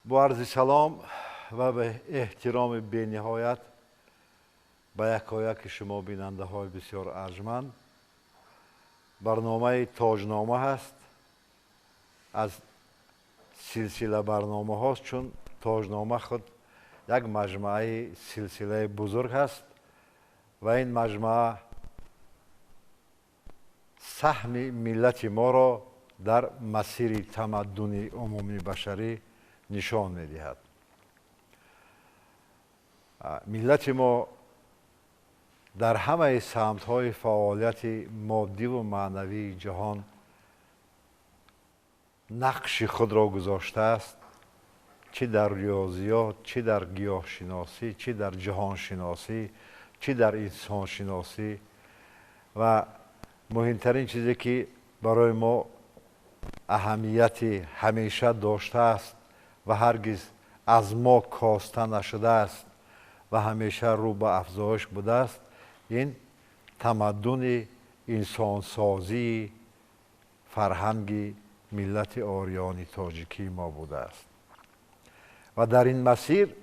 با عرض سلام و به احترام بی‌نهایت به یکایک شما بیننده های بسیار ارجمند، برنامه تاجنامه هست. از سلسله برنامه هاست، چون تاجنامه خود یک مجموعه سلسله بزرگ هست و این مجموعه سهم ملت ما را در مسیر تمدن عمومی بشری نشان می‌دهد. ملت ما در همه سمت‌های فعالیت مادی و معنوی جهان نقش خود را گذاشته است، چه در ریاضیات، چه در گیاهشناسی، چه در جهانشناسی، چه در انسانشناسی. و مهمترین چیزی که برای ما اهمیت همیشه داشته است و هرگز از ما کاسته نشده است و همیشه رو به افزایش بوده است، این تمدن انسانسازی فرهنگ ملت آریانی تاجیکی ما بوده است. و در این مسیر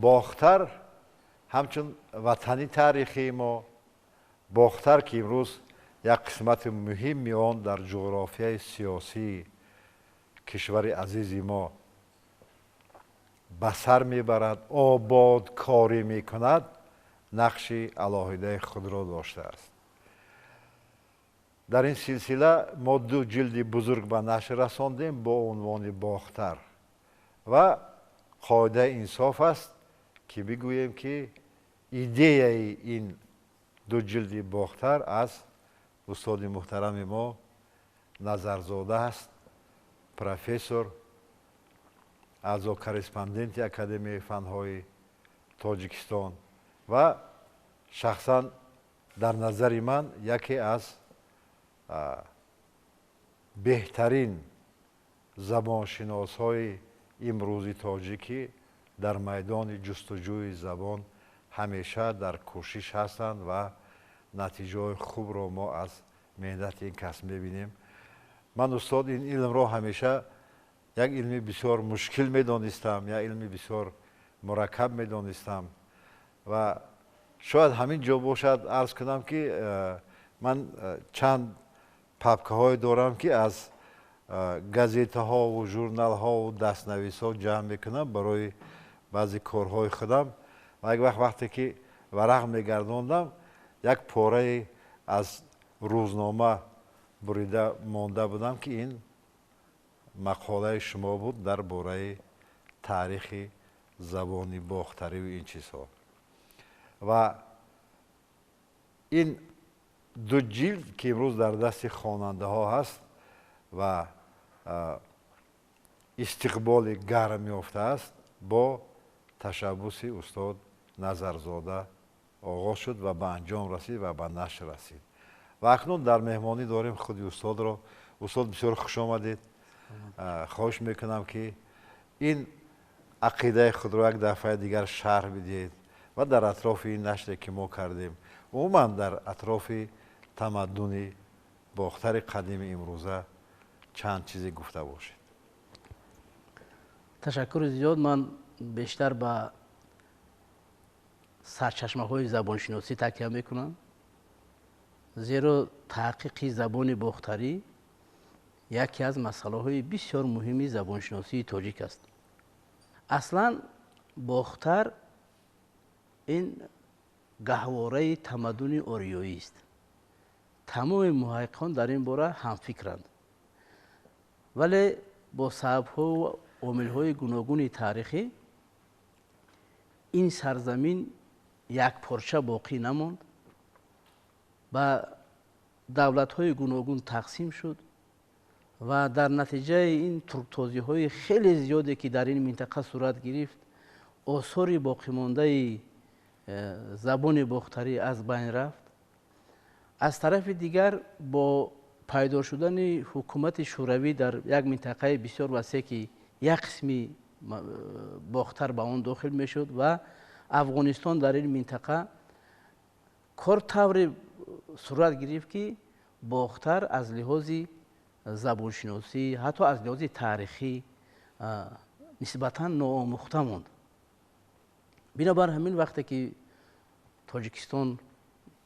باختر همچون وطنی تاریخی ما، باختر که امروز یک قسمت مهمی آن در جغرافیای سیاسی کشور عزیز ما به سر میبرد، آباد کاری میکند، نقش علاهیده خود را داشته است. در این سلسله ما دو جلد بزرگ به نشر رساندیم با عنوان باختر و قاعده انصاف است که بگوییم که ایده این دو جلد باختر از استاد محترم ما نظرزاده است، پروفسور، اعضا کرسپاندنت اکادمی فنهای تاجیکستان و شخصا در نظر من یکی از بهترین زبانشناس های امروزی تاجیکی در میدان جستجوی زبان همیشه در کوشش هستند و نتیجه خوب را ما از مهنت این کس میبینیم. من استاد این علم را همیشه یک علمی بسیار مشکل میدانستم، یک علمی بسیار مرکب میدانستم و شاید همین جا باشد عرض کنم که من چند پاپکه های دارم که از گازیته ها و ژورنال ها و دستنویس ها جمع میکنم برای بعضی کارهای خودم و یک وقتی که ورق میگرداندم یک پاره از روزنامه بریده مانده بودم که این مقاله شما بود در باره تاریخ زبانی باختری و این چیزها. و این دو جلد که امروز در دست خواننده ها هست و استقبال گرم یافته است، با تشبث استاد نظرزاده آغاز شد و به انجام رسید و به نشر رسید. و اکنون در مهمانی داریم خود استاد را. استاد بسیار خوش آمدید. خواهش میکنم که این عقیده خود را یک دفعه دیگر شرح بدهید و در اطراف این نشری که ما کردیم، عموما در اطراف تمدن باختر قدیم امروزه چند چیزی گفته باشید. تشکر زیاد. من بیشتر به سرچشمه های زبانشناسی تکیه میکنم، زیرا تحقیق زبان باختری یکی از مسئله های بسیار مهمی زبانشناسی تاجیک است. اصلا باختر این گهواره تمدن آریایی است. تمام محققان در این باره هم فکرند، ولی با سبب‌ها و عامل‌های گوناگون تاریخی این سرزمین یک پارچه باقی نماند و دولت‌های گوناگون تقسیم شد و در نتیجه این ترک‌تازی‌های خیلی زیادی که در این منطقه صورت گرفت، آثار باقی مانده زبان باختری از بین رفت. از طرف دیگر با پیدا شدن حکومت شوروی در یک منطقه بسیار وسیع که یک قسمی باختر به آن داخل می شد و افغانستان در این منطقه کار طور صورت گرفت که باختر از لحاظ زبانشناسی، حتی از لحاظ تاریخی нисбатан ноомӯхта монд. бинобар ҳамин вақте ки тоҷикистон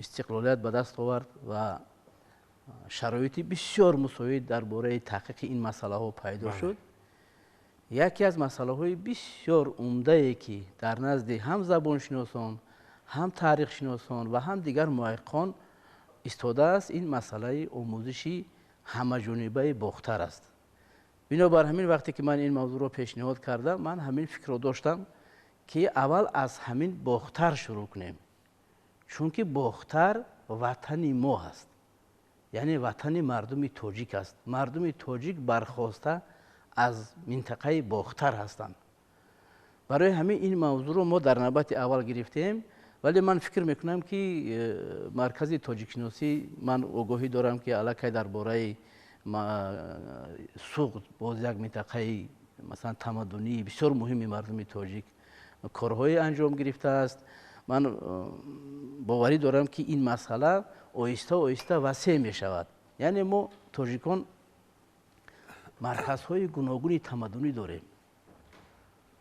истиқлолият ба даст овард ва шароити бисёр мусоид дар бораи таҳқиқи ин масъалаҳо пайдо шуд, яке аз масъалаҳои бисёр умдае ки дар назди ҳам забоншиносон, ҳам таърихшиносон ва ҳам дигар муҳаққиқон истодааст, ин масъалаи омӯзиши ҳамаҷонибаи бохтар аст. бинобар ҳамин вақте ки ман ин мавзӯъро пешниҳод кардам, ман ҳамин фикрро доштам ки аввал аз ҳамин бохтар шурӯъ кунем, чунки бохтар ватани мо ҳаст, яъне ватани мардуми тоҷик аст. мардуми тоҷик бархоста аз минтақаи бохтар ҳастанд. барои ҳамин ин мавзӯъро мо дар навбати аввал гирифтем, вале ман фикр мекунам ки маркази тоҷикшиносӣ, ман огоҳӣ дорам ки аллакай дар бораи суғд боз як минтақаи масалан тамаддунии бисёр муҳими мардуми тоҷик корҳое анҷом гирифтааст. ман боварӣ дорам ки ин масъала оҳиста оҳиста васеъ мешавад. яъне мо тоҷикон марказҳои гуногуни тамаддунӣ дорем.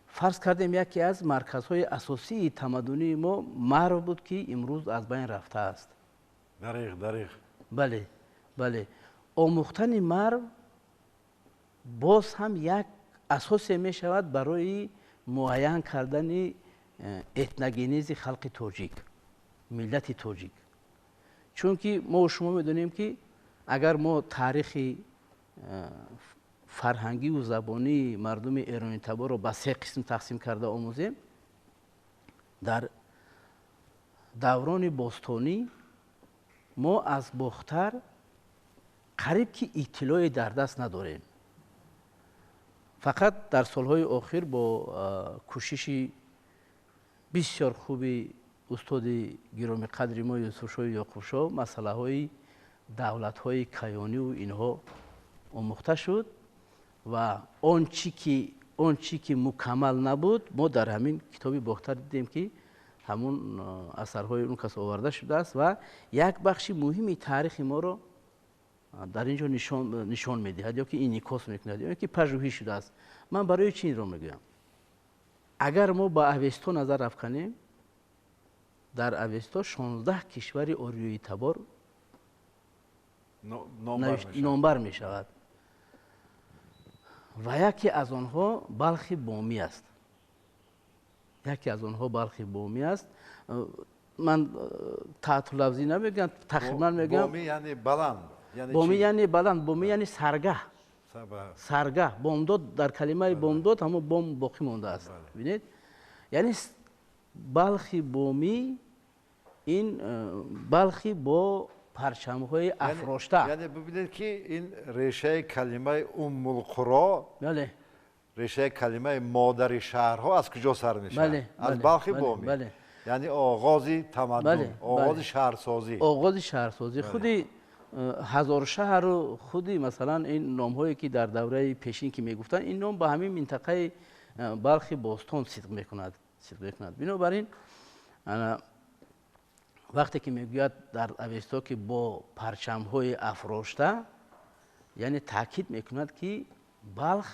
фарз кардем яке аз марказҳои асосии тамаддунии мо марв буд ки имрӯз аз байн рафтааст. дариқ. бале, бале. омӯхтани марв боз ҳам як асосе мешавад барои муайян кардани этногенези халқи тоҷик, миллати тоҷик. чунки мо шумо медонем ки агар мо таърихи фарҳангиву забонии мардуми эрони таборро ба се қисм тақсим карда омӯзем, дар даврони бостонӣ мо аз бохтар қариб ки иттилои дар даст надорем. фақат дар солҳои охир бо кӯшиши бисёр хуби устоди гиромиқадри мо Юсуфшоҳи Ёқубшоҳ масъалаҳои давлатҳои кайониву инҳо омӯхта шуд ва он чӣ ки мукаммал набуд, мо дар ҳамин китоби бохтар дидем ки ҳамун асарҳои он кас оварда шудааст ва як бахши муҳими таърихи моро дар ин ҷо нишон медиҳад ё ки инъикос мекунад ё ки пажӯҳӣ шудааст. ман барои чӣ инро мегӯям? агар мо ба авесто назар афканем, дар авесто 16 кишвари ориёи табор номбар мешавад ва яке аз онҳо балхи бомӣ аст. ман таътулавзӣ намегӯям, тақрибан мегӯям бомӣ яъне баланд, бомӣ яъне саргаҳ. бомдод, дар калимаи бомдод ҳамон бом боқӣ мондааст. бинед, яъне балхи бомӣ, ин балхи бо парчамҳои афрошта. яъне бибинед ки ин решаи калимаи уммулқуро, решаи калимаи модари шаҳрҳо аз куҷо сар мешавад? аз балхи бомӣ. яъне оғози тамаддун, оғози шаҳрсозӣ. худи ҳазоршаҳру худи масалан ин номҳое ки дар давраи пешин ки мегуфтанд, ин ном ба ҳамин минтақаи балхи бостон сидқ мекунад. бинобар ин вақте ки мегӯяд дар авесто ки бо парчамҳои афрошта, яъне таъкид мекунад ки балх,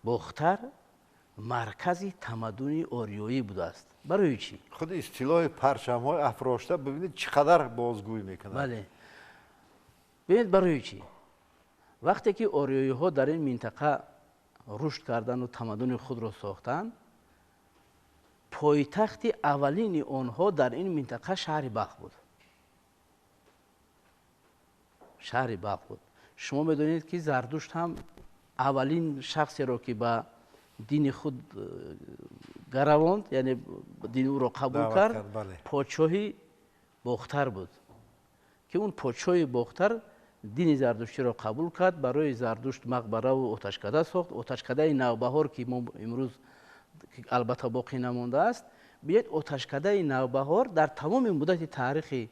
бохтар маркази тамаддуни ориёӣ будааст. барои чӣ? худи истилоҳи парчамҳои афрошта бибинед чӣ қадар бозгӯй мекунад. бале, бинед барои чӣ? вақте ки ориёиҳо дар ин минтақа рушд кардану тамаддуни худро сохтанд, пойтахти аввалини онҳо дар ин минтақа шаҳри Балх буд. шумо медонед ки Зардушт ҳам аввалин шахсеро ки ба дини худ гаравонд, яъне дини ӯро қабул кард, подшоҳи бохтар буд ки он подшоҳи бохтар дини зардуштиро қабул кард. барои Зардушт мақбараву оташкада сохт. оташкадаи навбаҳор ки мо имрӯз албатта боқӣ намондааст. биед оташкадаи навбаҳор дар тамоми муддати таърихи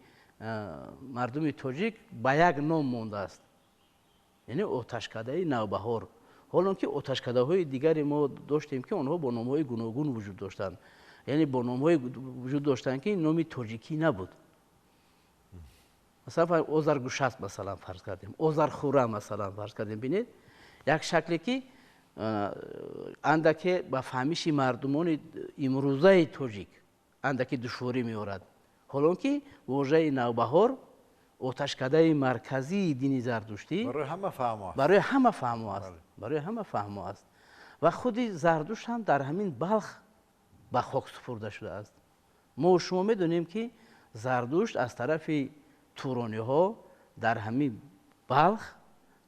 мардуми тоҷик ба як ном мондааст, яъне оташкадаи навбаҳор. ҳолон ки оташкадаҳои дигаре мо доштем ки онҳо бо номҳои гуногун вуҷуд доштанд, яъне бо номҳое вуҷуд доштанд ки номи тоҷикӣ набуд. масалан Озаргушаст масалан фарз кардем, Озархӯра масалан фарз кардем. бинед, як шакле ки андаке ба фаҳмиши мардумони имрӯзаи тоҷик андаке душворӣ меорад. ҳолон ки вожаи навбаҳор оташкадаи марказии дини зардуштӣ барои ҳама фаҳмо аст. барои ҳама фаҳмо аст. барои ҳама фаҳмо аст. ва худи зардушт ҳам дар ҳамин балх ба хок супурда шудааст. мо шумо медонем ки зардушт аз тарафи турониҳо дар ҳамин балх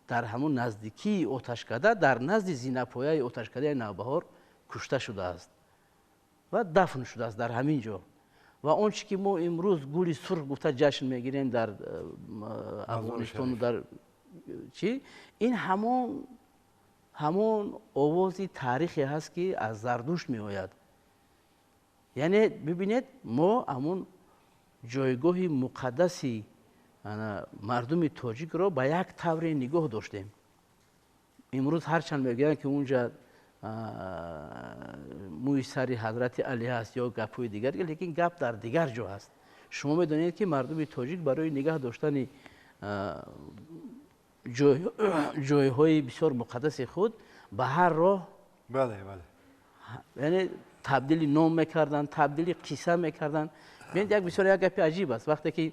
дар ҳамон наздикии оташкада дар назди зинапояи оташкадаи навбаҳор кушта шудааст ва дафн шудааст дар ҳамин ҷо. ва он чи ки мо имрӯз гули сурх гуфта ҷашн мегирем дар афғонистону дар чӣ, ин ҳамон овози таърихе ҳаст ки аз зардушт меояд. яъне бибинед мо ҳамон ҷойгоҳи муқаддаси мардуми тоҷикро ба як тавре нигоҳ доштем. имрӯз ҳарчанд мегӯянд ки унҷа мӯи сари ҳазрати алӣ ҳаст ё гапҳои дигар, лекин гап дар дигар ҷо ҳаст. шумо медонед ки мардуми тоҷик барои нигоҳ доштани ҷойҳои бисёр муқаддаси худ ба ҳар роҳ яъне табдили ном мекарданд, табдили қисса мекарданд. бинед як бисёр як гапи аҷиб аст. вақте ки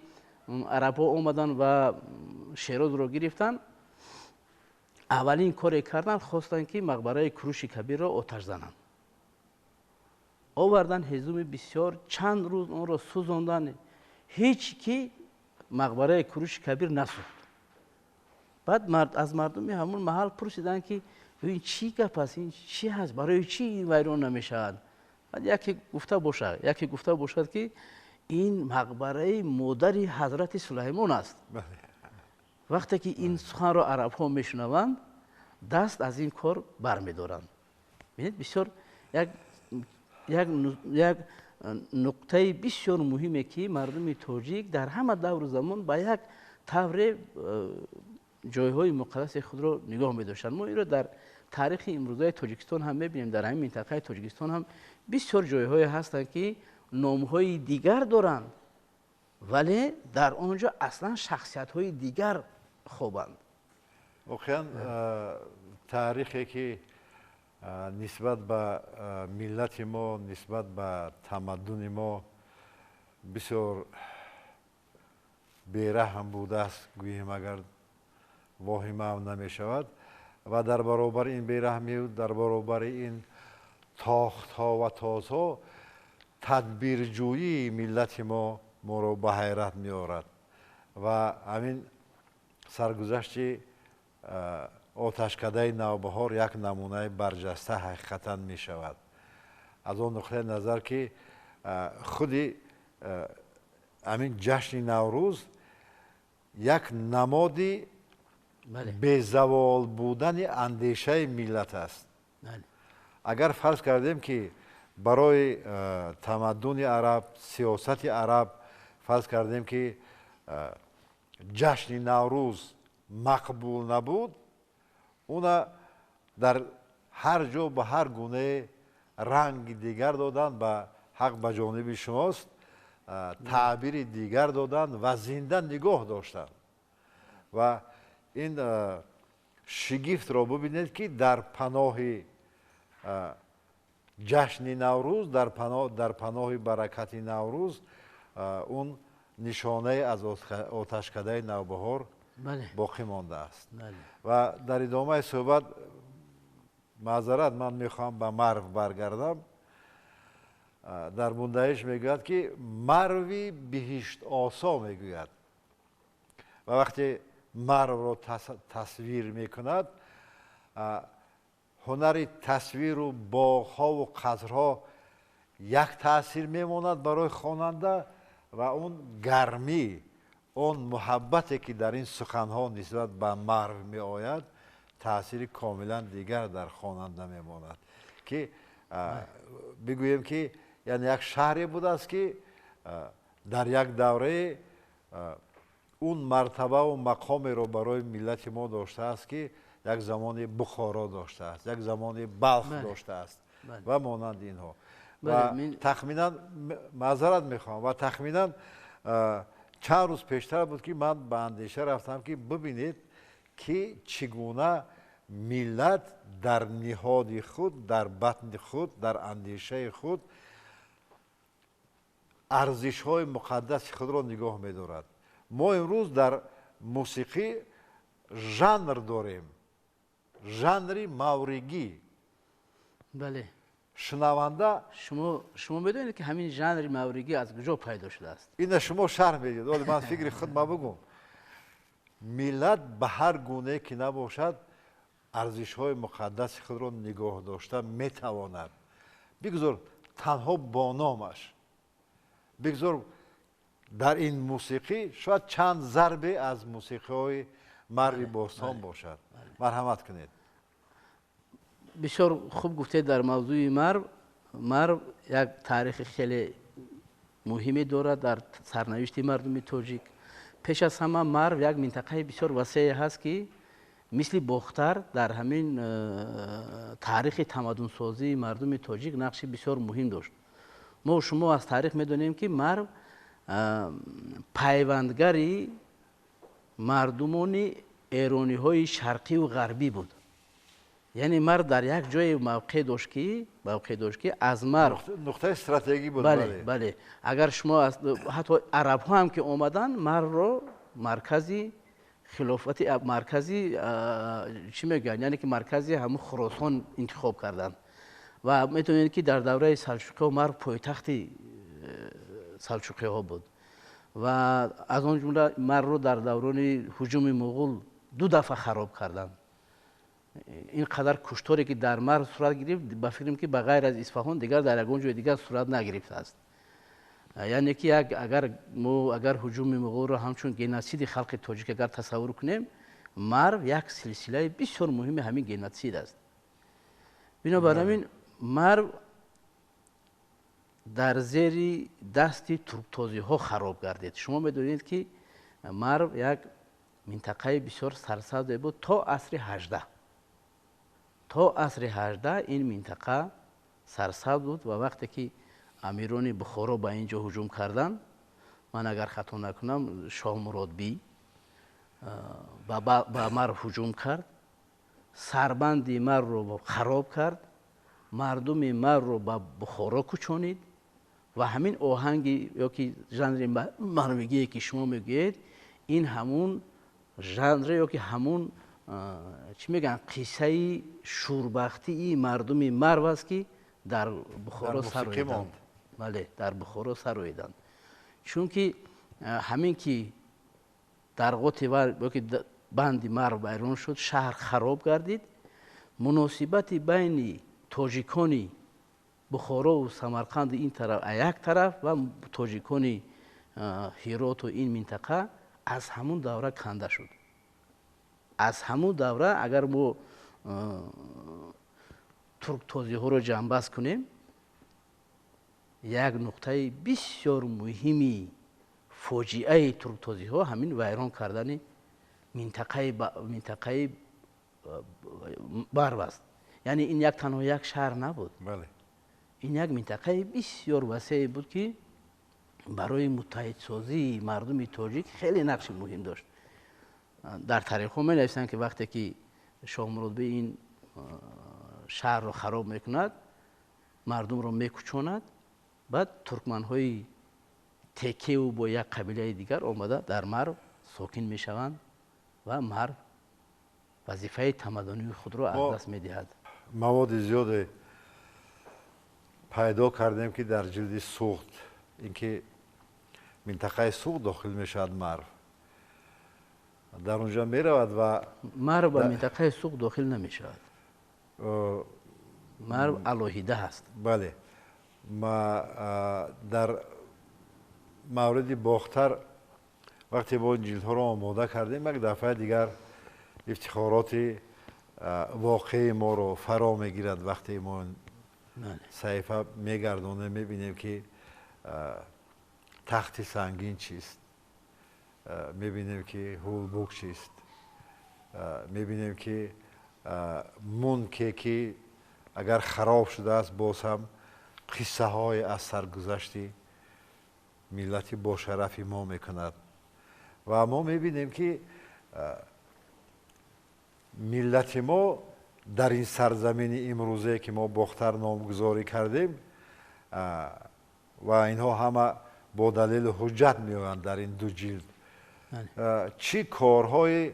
арабҳо омаданд ва шерозро гирифтанд, аввалин коре карданд, хостанд ки мақбараи куруши кабирро оташ зананд. оварданд ҳезуми бисёр, чанд рӯз онро сӯзонданд, ҳеҷ ки мақбараи куруши кабир насӯхт. баъд аз мардуми ҳамон маҳал пурсиданд ки ин чӣ гап аст, ин чӣ ҳаст, барои чӣ ин вайрон намешавад? баъд яке гуфта бошад ки ин мақбараи модари ҳазрати сулаймон аст. вақте ки ин суханро арабҳо мешунаванд, даст аз ин кор бармедоранд. бинед бисёр як нуқтаи бисёр муҳиме ки мардуми тоҷик дар ҳама давру замон ба як тавре ҷойҳои муқаддаси худро нигоҳ медоштанд. мо инро дар таърихи имрӯзаи тоҷикистон ҳам мебинем. дар ҳамин минтақаи тоҷикистон ҳам бисёр ҷойҳое ҳастанд ки номҳои дигар доранд, вале дар он ҷо аслан шахсиятҳои дигар хобанд. воқеан таърихе ки нисбат ба миллати мо, нисбат ба тамаддуни мо бисёр бераҳм будааст, гӯем агар воҳимаам намешавад. ва дар баробари ин бераҳмию, дар баробари ин тохтҳо ва тозҳо тадбирҷӯии миллати моро ба ҳайрат меорад. ва ҳамин саргузашти оташкадаи навбаҳор як намунаи барҷаста ҳақиқатан мешавад. аз он нуқтаи назар ки худи ҳамин ҷашни наврӯз як намоди безавол будани андешаи миллат аст. агар фарз кардем ки барои тамаддуни араб, сиёсати араб фарз кардем ки ҷашни наврӯз мақбул набуд, уна дар ҳар ҷо ба ҳар гунае ранги дигар доданд, ба ҳақ ба ҷониби шумост, таъбири дигар доданд ва зинда нигоҳ доштанд. ва ин шигифтро бубинед ки дар паноҳи ҷашни наврӯз, дар паноҳи баракати наврӯз, он нишонае аз оташкадаи навбаҳор боқӣ мондааст. ва дар идомаи суҳбат маъзарат, ман мехоҳам ба марв баргардам. дар мундаиш мегӯяд ки марви биҳиштосо мегӯяд. ва вақте марвро тасвир мекунад, ҳунари тасвиру боғҳову қасрҳо як таъсир мемонад барои хонанда ва он гармӣ, он муҳаббате ки дар ин суханҳо нисбат ба марв меояд, таъсири комилан дигар дар хонанда мемонад. ки бигӯем ки яъне як шаҳре будааст ки дар як даврае он мартабаву мақомеро барои миллати мо доштааст ки як замони бухоро доштааст, як замони балх доштааст ва монанди инҳо. ва тахминан маъзарат мехоҳам, ва тахминан чанд рӯз пештар буд ки ман ба андеша рафтам ки бибинед ки чӣ гуна ملت در نهاد خود، در بطن خود، در اندیشه خود ارزش های مقدس خود را نگاه می دارد. ما امروز در موسیقی ژانر داریم، ژانری مورگی. بله. شنونده شما بدونید که همین ژانر مورگی از کجا پیدا شده است؟ این شما شرح میدید، ولی من فکر خود ما بگم. ملت به هر گونه که نباشد ارزش های مقدس خود را نگاه داشته میتواند. بگذار تنها با نامش، بگذار در این موسیقی شاید چند ضربه از موسیقی های مرد باستان باشد. مرحمت کنید. بسیار خوب گفته. در موضوع مرو یک تاریخ خیلی مهمی دارد در سرنوشت مردم تاجیک. پیش از همه مرو یک منطقه بسیار وسیع هست که مثل باختر در همین تاریخ تمدن سازی مردم تاجیک نقش بسیار مهم داشت. ما و شما از تاریخ میدونیم که مرو پیوندگری مردمان ایرانی های شرقی و غربی بود. یعنی مرو در یک جای موقع داشت که از مرو نقطه استراتژی بود. بله. اگر شما حتی عرب ها هم که آمدن مرو رو مرکزی خلافت، مرکزی چی میگن، یعنی که مرکزی همون خراسان انتخاب کردن. و میتونید که در دوره سلجوقی مرو پایتخت سلجوقی ها بود و از آن جمله مرو رو در دوران هجوم مغول 2 دفعه خراب کردن. این قدر کشتاری که در مرو صورت گرفت، بفکریم که بغیر از اصفهان دیگر در یگان جای دیگر صورت نگرفته است. یعنی که اگر هجوم مغول را همچون گنوسید خلق تاجیک اگر تصور کنیم، مرو یک سلسله بسیار مهم همین گنوسید است. بنابراین مرو در زیر دست ترکتازی ها خراب گردید. شما میدونید که مرو یک منطقه بسیار سرسبز بود تا عصر 18. تا عصر 18 این منطقه سرسبز بود و وقتی که امیران بخارا به اینجا هجوم کردند، من اگر خطا نکنم شاه مراد بی به مرو هجوم کرد، سربند مرو رو خراب کرد، مردم مرو رو به بخارا کوچانید و همین آهنگ یا که ژانر مروگی که شما میگید، این همون ژانر یا که همون چی میگن قصه شوربختی مردم مرو است که در بخارا سرویدند. بله، در بخارا سرویدند. چون که همین که درغوت یا که بند مرو بیرون شد، شهر خراب گردید، مناسبت بین تاجیکان بخارا و سمرقند این طرف یک طرف و تاجیکان هرات و این منطقه از همون دوره کنده شد. از همون دوره اگر ما ترک تازی ها رو جنبش کنیم، یک نقطه بسیار مهمی فاجعه ترک تازی ها همین ویران کردن منطقه مرو است. یعنی این یک تنها یک شهر نبود. بله. این یک منطقه بسیار وسیع بود که برای متحد سازی مردم تاجیک خیلی نقش مهم داشت. در تاریخ ها می نویسند که وقتی که شاه مراد به این شهر رو خراب میکند، مردم رو میکشاند، بعد ترکمن های تکه و با یک قبیله دیگر آمده در مرو ساکن میشوند و مرو وظیفه تمدنی خود رو از دست میدهد. مواد زیاد پیدا کردیم که در جلد سوخت، اینکه منطقه سوخت داخل میشد مرو، در اونجا می رود و مرو به منطقه سوق داخل نمی شود. مرو علاهیده هست. بله. ما در مورد باختر وقتی با این جلد ها را آماده کردیم، یک دفعه دیگر افتخارات واقعی ما رو فرا میگیرد. وقتی ما صحیفه میگردونیم میبینیم که تخت سنگین چیست، میبینیم که هولبوک چیست، میبینیم که منکه که اگر خراب شده است باز هم قصه های از سرگذشتی ملت با شرفی ما میکند و ما میبینیم که миллати мо дар ин сарзамини имрӯзе ки мо бохтар номгузорӣ кардем ва инҳо ҳама бо далелу ҳуҷҷат меоянд дар ин ду ҷилд чӣ корҳои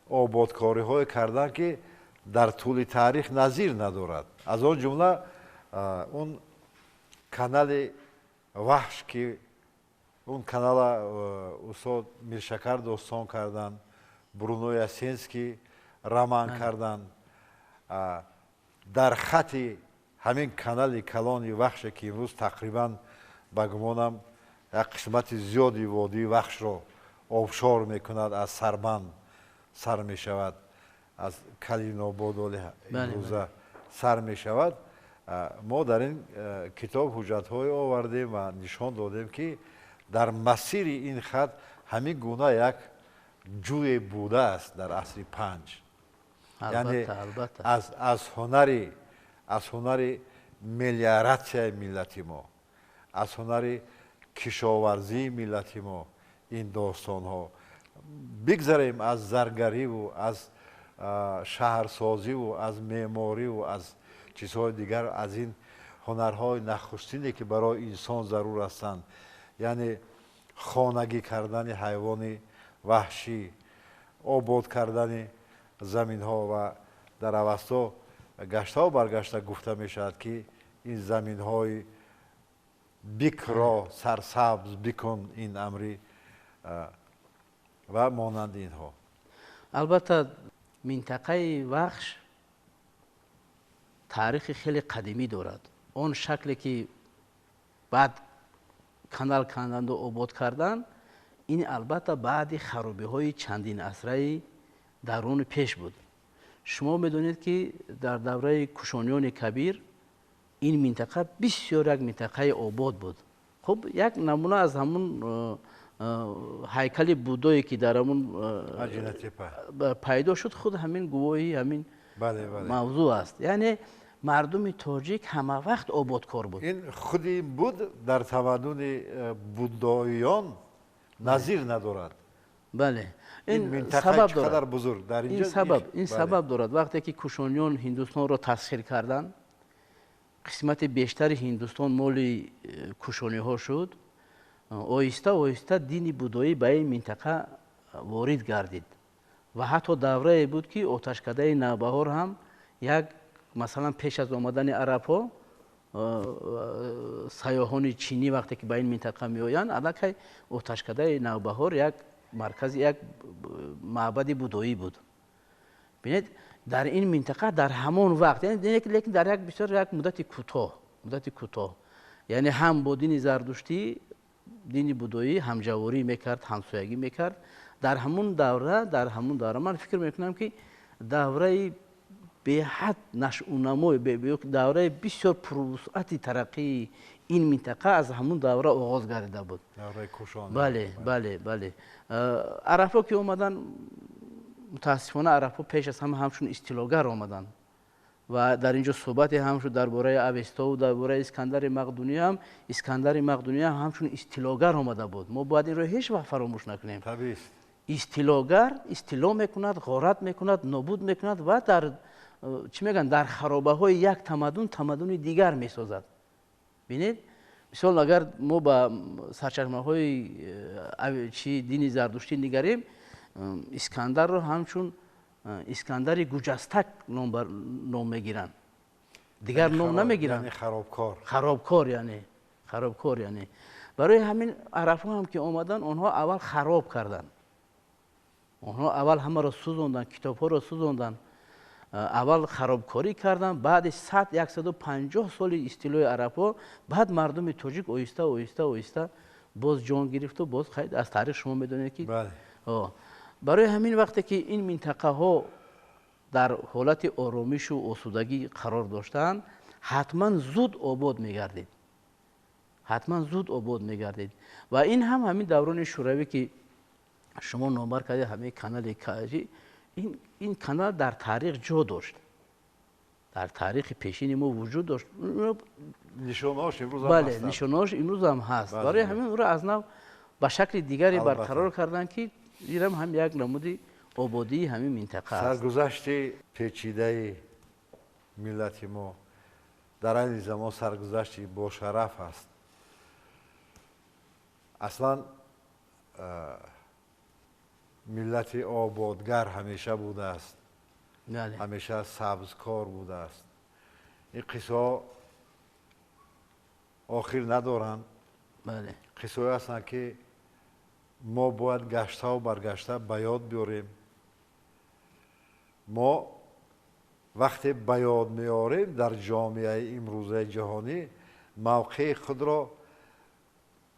ободкориҳое карданд ки дар тӯли таърих назир надорад. Аз он ҷумла он канали ваҳш ки он канала устод миршакар достон карданд, Бруно Ясенский роман карданд. дар хати ҳамин канали калони вахше ки имрӯз тақрибан ба гумонам як қисмати зиёди водии вахшро обшор мекунад, аз сарбанд сар мешавад, аз Калинобод оли имрӯза сар мешавад. мо дар ин китоб ҳуҷҷатҳое овардем ва нишон додем ки дар масири ин хат ҳамин гуна як ҷӯе будааст дар асри панҷ. яъне аз ҳунари мелиоратсияи миллати мо, аз ҳунари кишоварзии миллати мо ин достонҳо. бигзарем аз заргариву аз шаҳрсозиву аз меъмориву аз чизҳои дигар, аз ин ҳунарҳои нахустине ки барои инсон зарур ҳастанд, яъне хонагӣ кардани ҳайвони ваҳшӣ, обод кардани заминҳо ва дар авастҳо гаштао баргашта гуфта мешавад ки ин заминҳои бикро сарсабз бикун ин амри ва монанди инҳо. албатта минтақаи вахш таърихи хеле қадимӣ дорад. он шакле ки баъд канал канданду обод карданд, ин албатта баъди харобиҳои чандин асраи даруни пеш буд. шумо медонед ки дар давраи кушониёни кабир ин минтақа бисёр як минтақаи обод буд. хуб як намуна аз ҳамун ҳайкали будое ки дар ҳамун пайдо шуд худ ҳамин гувоҳи ҳамин мавзӯъ аст. яъне мардуми тоҷик ҳамавақт ободкор буд. ин худи буд дар тамаддуни буддоиён назир надорад. бале ин сабаб дорад. вақте ки кушониён ҳиндустонро тасхир карданд, қисмати бештари ҳиндустон моли кушониҳо шуд, оҳиста оҳиста дини будоӣ ба ин минтақа ворид гардид ва ҳатто даврае буд ки оташкадаи навбаҳор ҳам як масалан пеш аз омадани арабҳо сайёҳони чинӣ вақте ки ба ин минтақа меоянд, аллакай оташкадаи навбаҳор як маркази як маъбади будоӣ буд. бинед дар ин минтақа дар ҳамон вақт, лекин дар як бисёр як муддати кӯтоҳ, яъне ҳам бо дини зардуштӣ дини будоӣ ҳамҷаворӣ мекард, ҳамсоягӣ мекард. дар ҳамун давра ман фикр мекунам ки давраи беҳад нашъунамои давраи бисёр пурвусъати тараққии ин минтақа аз ҳамун давра оғоз гардида буд. бале арабҳо ки омаданд, мутаассифона арабҳо пеш аз ҳама ҳамчун истилогар омаданд ва дар инҷо суҳбате ҳам шуд дар бораи авестову дар бораи искандари мақдунӣ ҳам ҳамчун истилогар омада буд. мо бояд инро ҳеҷ вақт фаромӯш накунем. истилогар истило мекунад, ғорат мекунад, нобуд мекунад ва дар чӣ мегӯянд дар харобаҳои як тамаддуни дигар месозад. бинед мисол агар мо ба сарчашмаҳои дини зардуштӣ нигарем, искандарро ҳамчун искандари гуҷастак ном мегиранд, дигар ном намегиранд. харобкор яъне барои ҳамин арабҳо ҳам ки омаданд, онҳо аввал хароб карданд. онҳо аввал ҳамаро сӯзонданд, китобҳоро сӯзонданд, аввал харобкорӣ карданд. баъди 100-150 соли истилои арабҳо баъд мардуми тоҷик оҳиста боз ҷон гирифту боз аз таърих шумо медонед ки барои ҳамин вақте ки ин минтақаҳо дар ҳолати оромишу осудагӣ қарор доштанд, ҳатман зуд обод мегардид. ва ин ҳам ҳамин даврони шӯравӣ ки шумо номбар кардед, ҳамин канали каҷи, ин канал дар таърих ҷо дошт, дар таърихи пешини мо вуҷуд дошт. нишонаҳош имрӯз ҳам ҳаст. барои ҳамин ӯро аз нав ба шакли дигаре барқарор карданд ки инам ҳам як намуди آبادی همین منطقه است. سرگذشت پیچیده ملت ما در این زمان سرگذشت با شرف است. اصلا ملت آبادگر همیشه بوده است، بله. همیشه سبزکار بوده است. این قصه آخر ندارند. بله. قصه هستند که ما باید گشته و برگشته به یاد بیاریم. ما وقتی به یاد میاریم در جامعه امروزه جهانی موقع خود را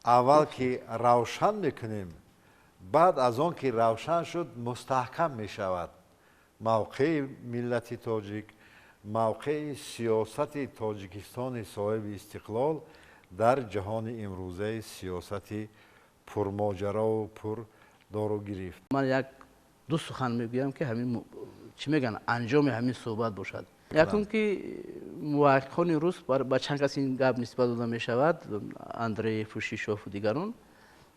اول که روشن میکنیم، بعد از آن که روشن شد مستحکم می شود. موقع ملت تاجیک، موقع سیاست تاجیکستان صاحب استقلال در جهان امروزه سیاست پرماجرا و پر دارو گرفت. من یک دو سخن میگویم که همین چی میگن انجام همین صحبت باشد. یکم که محققان روس با چند کسی این گپ نسبت داده می شود، اندری فوشیشوف و دیگران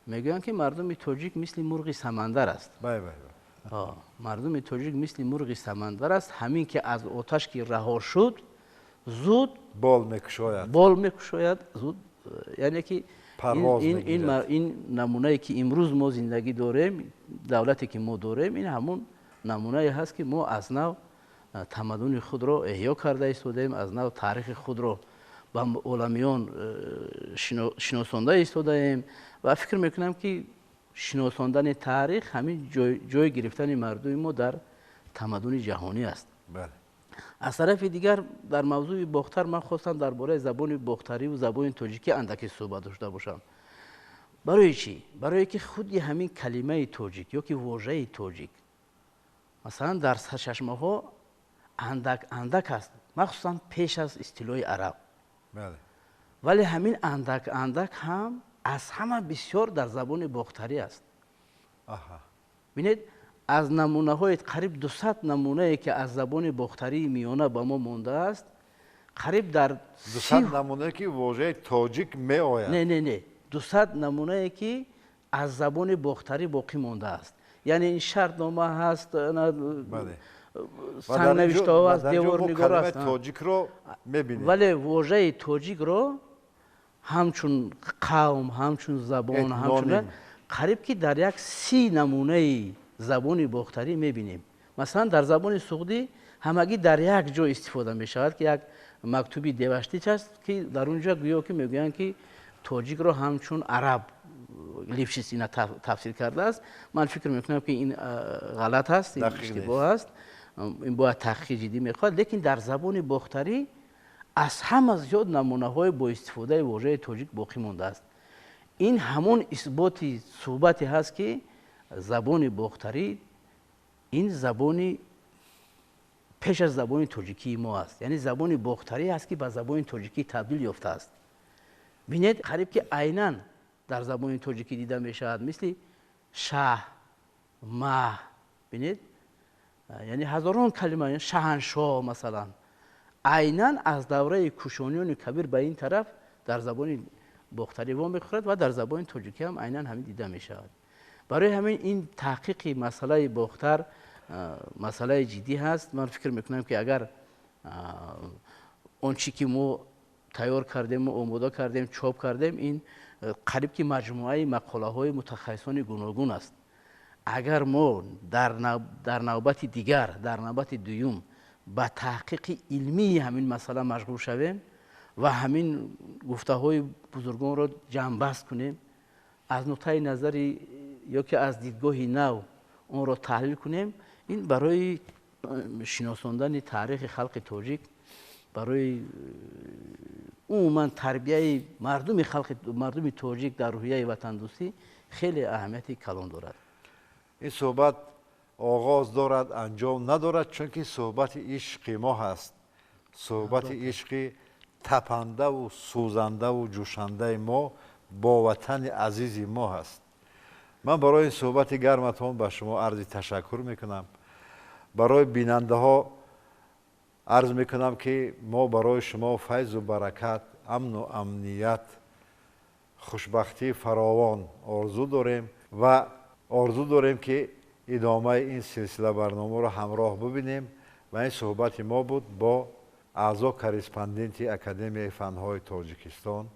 میگویند که مردم تاجیک مثل مرغ سمندر است. بله بله. مردم تاجیک مثل مرغ سمندر است. همین که از آتش که رها شد زود بال میکشاید زود، یعنی که پرواز این نمونه که امروز ما زندگی داریم، دولتی که ما داریم، این همون نمونه هست که ما از نو تمدن خود را احیا کرده ایستادیم، از نو تاریخ خود را با عالمیان شناسانده ایستادیم و فکر میکنم که شناساندن تاریخ همین جای گرفتن مردم ما در تمدن جهانی است. بله. از طرف دیگر در موضوع باختر من خواستم درباره زبان باختری و زبان تاجیکی اندکی صحبت داشته باشم. برای چی؟ برای که خود همین کلمه تاجیک یا که واژه تاجیک مثلا در سرچشمه ها اندک است، مخصوصا پیش از اصطلاح عرب. بله. ولی همین اندک هم از همه بسیار در زبان باختری است. ببینید از نمونه های قریب 200 نمونه که از زبان باختری میانه با ما مونده است، قریب در 200 نمونه که واژه تاجیک می آید. نه 200 نمونه که از زبان باختری باقی مونده است. یعنی این شرطنامه هست، بله. سنگ نوشته ها است، دیوار نگار است. تاجیک رو میبینید. ولی واژه تاجیک رو همچون قوم، همچون زبان، همچون قریب که در یک 30 نمونه زبان باختری میبینیم. مثلا در زبان سعودی همگی در یک جا استفاده می شود که یک مکتوبی دیوشتی است که در اونجا گویا که میگویند که تاجیک رو همچون عرب لیفشیس اینا تفسیر کرده است. من فکر میکنم که این غلط است، این اشتباه است، این باید تحقیق جدی میخواد. لیکن در زبان باختری از همه زیاد نمونه های با استفاده واژه تاجیک باقی مونده است. این همون اثبات صحبتی هست که زبان باختری این زبانی پیش از زبان تاجیکی ما است. یعنی زبان باختری است که به زبان تاجیکی تبدیل یافته است. ببینید قریب که عیناً در زبان تاجیکی دیده می شود، مثل شه، مه، ببینید یعنی هزاران کلمه، شاهنشاه مثلا عیناً از دوره کوشانیان کبیر به این طرف در زبان باختری وام میخورد و در زبان تاجیکی هم عیناً همین دیده می شود. برای همین این تحقیق مسئله باختر مسئله جدی هست. من فکر میکنم که اگر اون چی که ما تیار کردیم و آماده کردیم، چاپ کردیم، این قریب که مجموعه مقاله های متخصصان گوناگون است. اگر ما در نوبت دیگر، در نوبت دوم به تحقیق علمی همین مسئله مشغول شویم و همین گفته های بزرگان را جمع بست کنیم، از نقطه نظری یا که از دیدگاه نو اون را تحلیل کنیم، این برای شناساندن تاریخ خلق تاجیک، برای عموما تربیه مردم تاجیک در روحیه وطن دوستی خیلی اهمیتی کلان دارد. این صحبت آغاز دارد، انجام ندارد، چون که صحبت عشق ما هست. صحبت عشق تپنده و سوزنده و جوشنده ما با وطن عزیز ما هست. من برای این صحبت گرمتان به شما عرض تشکر میکنم. برای بیننده ها عرض میکنم که ما برای شما فیض و برکت، امن و امنیت، خوشبختی فراوان آرزو داریم و آرزو داریم که ادامه این سلسله برنامه رو همراه ببینیم و این صحبت ما بود با اعضا کارسپاندنت اکادمی فنهای تاجیکستان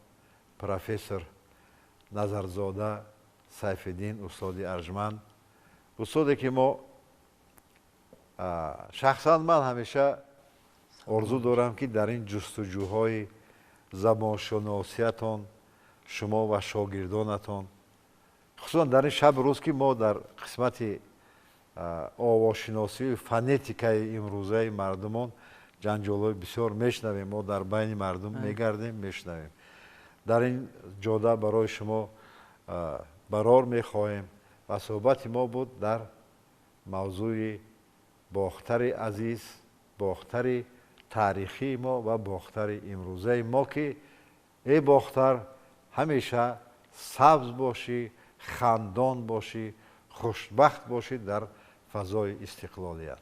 پروفسور نظرزاده سیفالدین استاد ارجمند، استادی که ما شخصا من همیشه آرزو دارم که در این جستجوهای زبانشناسیتان شما و شاگردانتان، خصوصا در این شب روز که ما در قسمت آواشناسی فنتیکای امروزه مردمان جنجال‌های بسیار میشنویم، ما در بین مردم میگردیم میشنویم. در این جاده برای شما برار میخواهیم و صحبت ما بود در موضوع باختر عزیز، باختر تاریخی ما و باختر امروزه ما که ای باختر همیشه سبز باشی، خندان باشی، خوشبخت باشی در فضای استقلالیت.